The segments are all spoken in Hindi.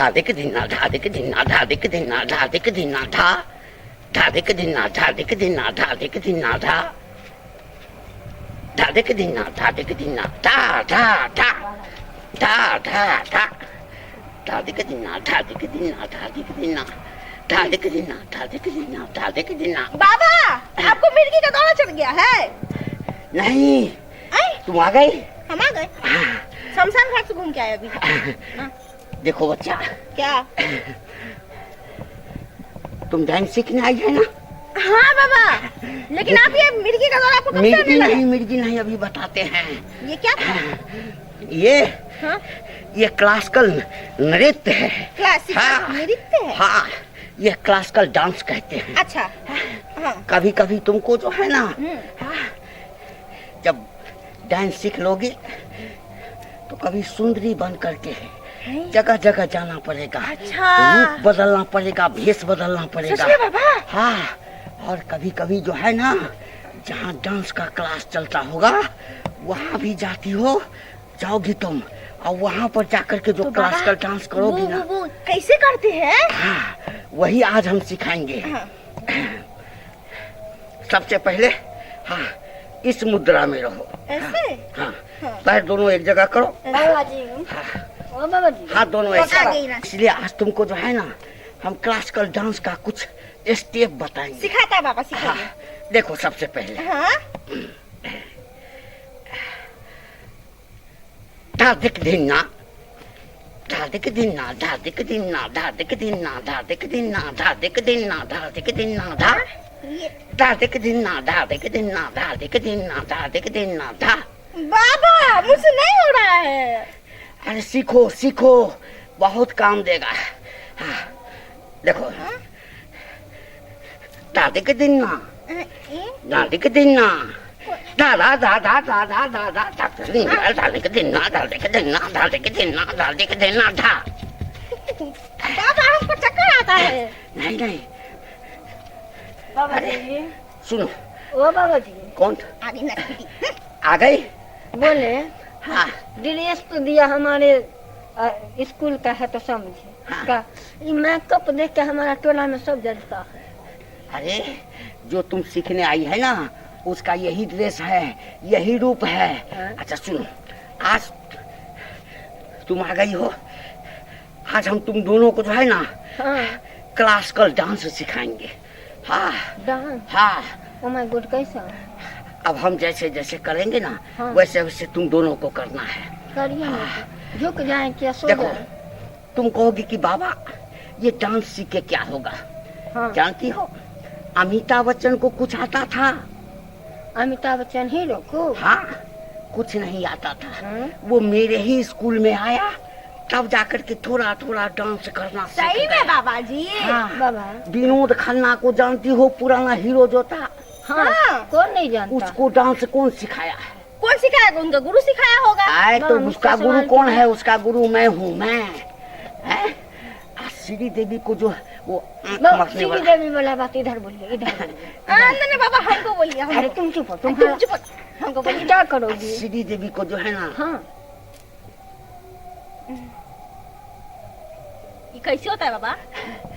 धादिक दिना धादिक दिना धादिक दिना धादिक दिना धा धादिक दिना धादिक दिना धादिक दिना धा धादिक दिना धादिक दिना धा धा धा धा धा धा धादिक दिना धादिक दिना धादिक दिना धादिक दिना धादिक दिना धादिक दिना। बाबा आपको मिर्गी का दौरा चढ़ गया है? नहीं तुम आ गई? हम आ गए। शमशान घाट से घूम के आए अभी। देखो बच्चा, क्या? तुम डांस सीखने आई है ना? हाँ बाबा, लेकिन आप ये मिर्गी का दौरा आपको कब से आने लगा? मिर्गी नहीं, अभी बताते हैं। ये क्या था? ये क्लासिकल नृत्य है। क्लासिकल नृत्य है? हाँ, ये क्लासिकल डांस कहते हैं। अच्छा। हाँ। कभी कभी तुमको जो है ना, जब डांस सीख लोगे तो कभी सुंदरी बन करके जगह जगह जाना पड़ेगा। अच्छा। रूप बदलना पड़ेगा, भेष बदलना पड़ेगा। सच में बाबा? हाँ, और कभी कभी जो है ना, जहाँ डांस का क्लास चलता होगा वहाँ भी जाती हो, जाओगी तुम, और वहाँ पर जाकर के जो क्लासिकल डांस करोगी ना, वो कैसे करते हैं? हाँ, वही आज हम सिखाएंगे। हाँ। सबसे पहले हाँ, इस मुद्रा में रहो। ऐसे? हाँ, पैर दोनों एक जगह करो। बाबा जी। हाँ, ओ बाबा जी। हाथ दोनों एक जगह। इसलिए आज तुमको जो है ना, हम क्लासिकल डांस का कुछ स्टेप बताएंगे। सिखाता है बाबा, सिखाइए। हाँ, देखो सबसे पहले धादिक दिना धादिक दिना धादिक दिना धादिक दिना धादिक दिना धादिक दिना धादिक दिना धा धादिक दिना धादिक दिना धादिक दिना धादिक दिना धा। बाबा मुझसे नहीं हो रहा है। अरे सीखो सीखो, बहुत काम देगा। हाँ, देखो धादिक दिना धादिक दिना धा धा धा धा धा धा धा धा धादिक दिना धादिक दिना धादिक दिना धादिक दिना धा। बाबा हमको चक्कर आता है। नहीं नहीं बाबा जी सुनो। ओ बाबा जी। कौन? आगे नटखटी आ गई? बोले हाँ, ड्रेस तो दिया हमारे स्कूल का है तो समझे। हाँ। का मेकअप देख के हमारा टोला में सब जलता है। अरे जो तुम सीखने आई है ना, उसका यही ड्रेस है, यही रूप है। हाँ। अच्छा सुनो, आज तुम आ गई हो, आज हम तुम दोनों को जो है ना हाँ। क्लासिकल डांस सिखाएंगे। हाँ डांस? हाँ। ओ माय गॉड, कैसा? अब हम जैसे जैसे करेंगे ना, हाँ। वैसे वैसे तुम दोनों को करना है। करिए ना, झुक जाए क्या सो देखो, जाए? तुम कहोगी कि बाबा ये डांस सीख के क्या होगा? हाँ। जानती हो, अमिताभ बच्चन को कुछ आता था? अमिताभ बच्चन हीरो को? हाँ, कुछ नहीं आता था। हाँ। वो मेरे ही स्कूल में आया, तब जाकर के थोड़ा थोड़ा डांस करना सीख सही गया। में बाबा जी? हाँ। बाबा विनोद खन्ना को जानती हो, पुराना हीरो जो था? हाँ। कौन नहीं जानता? उसको डांस कौन सिखाया है? कौन सिखाया? उनका गुरु सिखाया होगा। आए तो बाबा, उसका मुझसे गुरु सवाल कौन क्यों? है? उसका गुरु मैं हूँ, मैं। है? श्री देवी को जो वो मरने श्री वाला। देवी वाला बात इधर बोलिए, इधर बोलिए। नहीं बाबा हमको बोलिए। अरे तुम चुप हो, तुम तुम चुप हो, हमको बोलिए। क्या करोगी? श्री देवी को जो है ना, हाँ। ये कैसे होता है बाबा?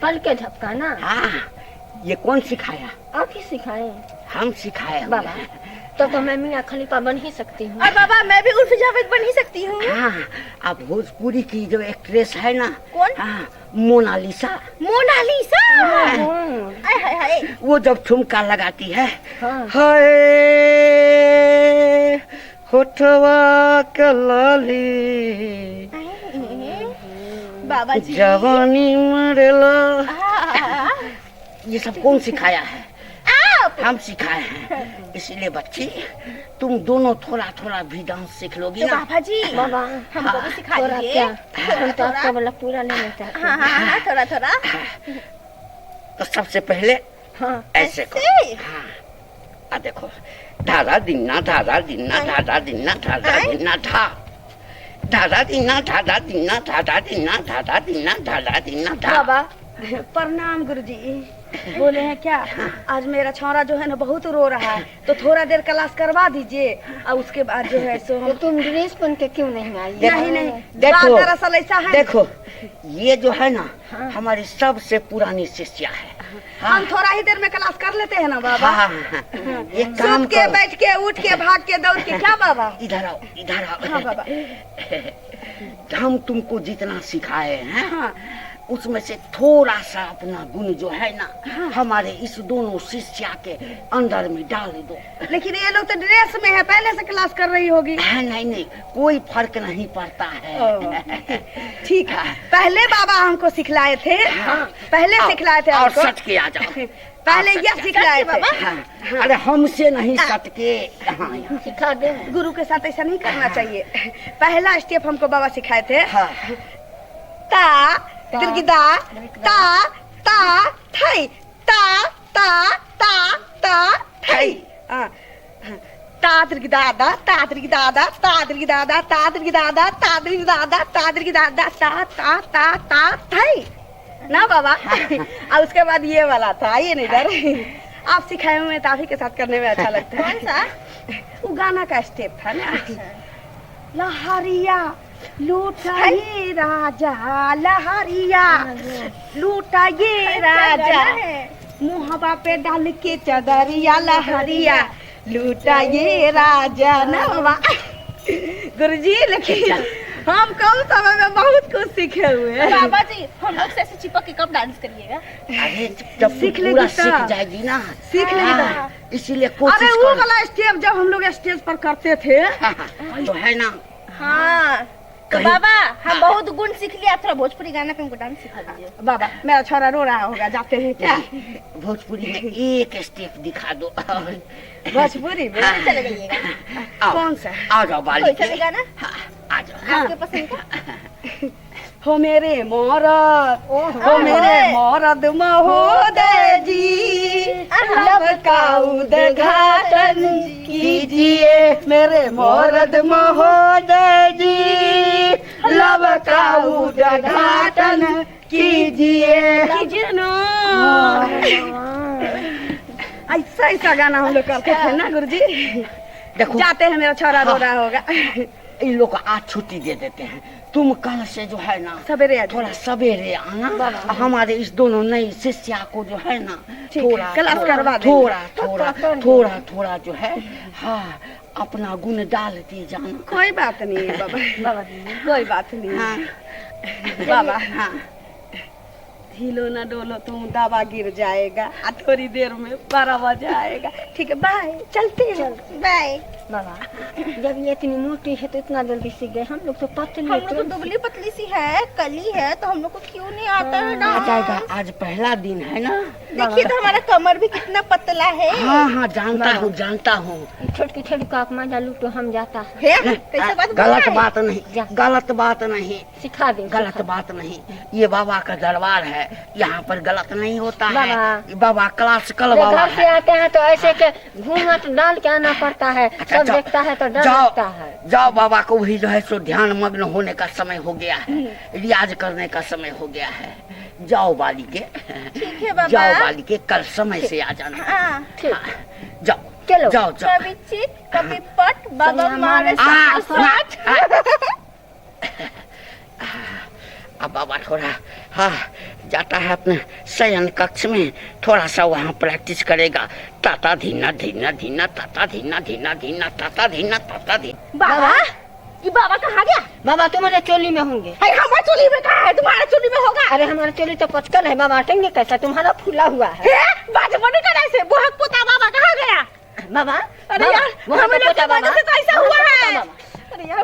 पल के झपकाना? हाँ, ये कौन सिखाया? आप ही सिखाए हम सिखाए हुए बाबा। हैं। तो मैं मियाँ खलीफा बन ही सकती हूँ। और बाबा मैं भी उर्फ जावेद बन ही सकती हूँ। हाँ, अब भोजपुरी की जो एक्ट्रेस है ना, कौन? हाँ, मोनालिसा। मोनालिसा? हाँ। हाय हाय हाय। वो जब ठुमका लगाती है, हाँ। हाय होठवा के लाली बाबा जी जवानी मरेला, आ, ये सब कौन सिखाया है? आप। हम सिखाए हैं। इसलिए बच्ची, तुम दोनों थोड़ा थोड़ा भी डांस सीख लोगी तो ना। बाबा जी बाबा हमको भी सिखा थोड़ा दीजिए। क्या? थोड़ा हम तो आपका थोड़ा। वाला पूरा लेना चाहते हाँ हैं। हाँ हाँ थोड़ा थोड़ा। तो सबसे पहले हाँ। ऐसे करो। ऐसे? हाँ, आ देखो, धारा दिन्ना धारा दिन्ना धारा दिन्ना धारा दिन्ना धा धारा दिन्ना धारा दिन्ना धारा दिन्ना धारा दिन्ना धारा दिन्ना धा। बाबा प्रणाम गुरुजी। बोले हैं क्या आज मेरा छोरा जो है ना बहुत रो रहा है, तो थोड़ा देर क्लास करवा दीजिए और उसके बाद जो है सो तो तुम ड्रेस पहन के क्यों नहीं आई? नहीं देखो, बात दरअसल ऐसा है। देखो ये जो है ना हमारी सबसे पुरानी शिष्या है। हम थोड़ा ही देर में क्लास कर लेते हैं ना बाबा। हाँ, ये काम सूत के करो। बैठ के उठ के भाग के दौड़ के क्या बाबा? इधर आओ, इधर आओ। हाँ बाबा। हम तुमको जितना सिखाए हैं हाँ उसमें से थोड़ा सा अपना गुण जो है ना हमारे इस दोनों शिष्या के अंदर में डाल दो। लेकिन ये लोग तो ड्रेस में है, पहले से क्लास कर रही होगी। नहीं, कोई फर्क नहीं पड़ता है। ठीक है, पहले बाबा हमको सिखलाए थे। पहले सिखलाए थे और हमको। सच के आ जाओ। पहले यह सिखलाए थे। हाँ, अरे हमसे नहीं सटके। हाँ, सिखा दे। गुरु के साथ ऐसा नहीं करना चाहिए। पहला स्टेप हमको बाबा सिखाए थे। हाँ, ता तिरगिदा ता ता थई ता ता ता ता थई। ता तिरगिदादा ता तिरगिदादा ता तिरगिदादा ता तिरगिदादा ता तिरगिदादा ता तिरगिदादा ता ता ता ता थई ना बाबा। और उसके बाद ये वाला था, ये नहीं डर। आप सिखाए हुए तो आप ही के साथ करने में अच्छा लगता है। कौन सा? वो गाना का स्टेप था ना। लहरिया लूटाइए राजा, लहरिया लूटाइए राजा, मुहबा पे डाल के चदरिया, लहरिया लूटाइए राजा ना बाबा। गुरुजी लेकिन हम कम समय में बहुत कुछ सीखे हुए हैं। बाबा जी हम लोग से ऐसे चिपक के कब डांस करिएगा? अरे जब सीख पूरा लेगी सीख तो। जाएगी ना। सीख लेगी तो। हाँ, इसीलिए अरे कोशिश वो करो। वाला स्टेप जब हम लोग स्टेज पर करते थे। तो है ना हाँ तो कहीं- बाबा हम बहुत गुण सीख लिया, थोड़ा भोजपुरी गाना पे हमको डांस सिखा दीजिए। बाबा मेरा छोरा रो रहा होगा, जाते हैं क्या? भोजपुरी में एक स्टेप दिखा दो। भोजपुरी में हाँ। चले जाइएगा। आओ, कौन सा? आ जाओ कोई बाली चलेगा ना? हाँ, आ जाओ। आपके पसंद का? हो मेरे मौरद, हो मेरे मौरद महोदय जी, लब का उद्घाटन कीजिए। मेरे मौरद महोदय जी, लब का उद्घाटन कीजिए। कीजिए ना। ऐसा ऐसा गाना हम लोग करते थे ना गुरुजी। देखो जाते हैं, मेरा छोरा रो रहा होगा। इन लोग को आज छुट्टी दे देते हैं। तुम कल से जो है ना सवेरे आ थोड़ा सवेरे आना। हमारे इस दोनों नई शिष्या को जो है ना ठीक है, थोड़ा क्लास करवा देंगे। थोड़ा जो है हाँ अपना गुण डाल दिए जाना। कोई बात नहीं है बाबा, कोई बात नहीं हाँ, है बाबा। हाँ, हिलो ना डोलो तुम, दवा गिर जाएगा। थोड़ी देर में 12 बजे आएगा। ठीक है, बाय, चलते हैं। बाय। बाबा जब ये इतनी मोटी है तो इतना जल्दी सीख गए, हम लोग तो पतली हम लोग तो दुबली पतली सी है, कली है, तो हम लोग को क्यों नहीं आता है आ ना? जाएगा। आज पहला दिन है ना। देखिए तो हमारा कमर भी कितना पतला है। हाँ जानता हूँ। छोटकी छोटकी काक माजा लूटो हम जाता है। कैसे बात बोल गलत रहा है? बात नहीं, गलत बात नहीं, सिखा दे। गलत बात नहीं। ये बाबा का दरबार है, यहाँ पर गलत नहीं होता है। बाबा। बाबा क्लासिकल बाबा घर से है। आते हैं तो ऐसे के घूंघट डाल के आना पड़ता है। अच्छा, सब देखता है तो डर जाओ लगता है। जाओ, बाबा को भी जो है सो ध्यान मग्न होने का समय हो गया है, रियाज करने का समय हो गया है। जाओ बाली के, ठीक है बाबा। जाओ बाली के, कल समय से आ जाना। हाँ, ठीक जाओ चलो। जाओ जाओ। कभी चित कभी पट, बाबा मारे आ, साथ। अब बाबा थोड़ा हाँ जाता है अपने शयन कक्ष में, थोड़ा सा वहाँ प्रैक्टिस करेगा। ताता धीना धीना धीना, ताता धीना धीना धीना, ताता धीना ताता धीना। बाबा ये बाबा कहाँ गया? बाबा तुम्हारे चोली में होंगे। हमारे चोली में कहाँ है? तुम्हारे चोली में होगा। अरे हमारा चोली तो पचकल है, बाबा अटेंगे कैसा? तुम्हारा फूला हुआ है। बात बने कर ऐसे बुढ़क पोता बाबा कहाँ गया? बाबा अरे यार वहाँ हमें पे पोता लगता है बाबा से तो ऐसा हुआ है। बाबा। अरे यार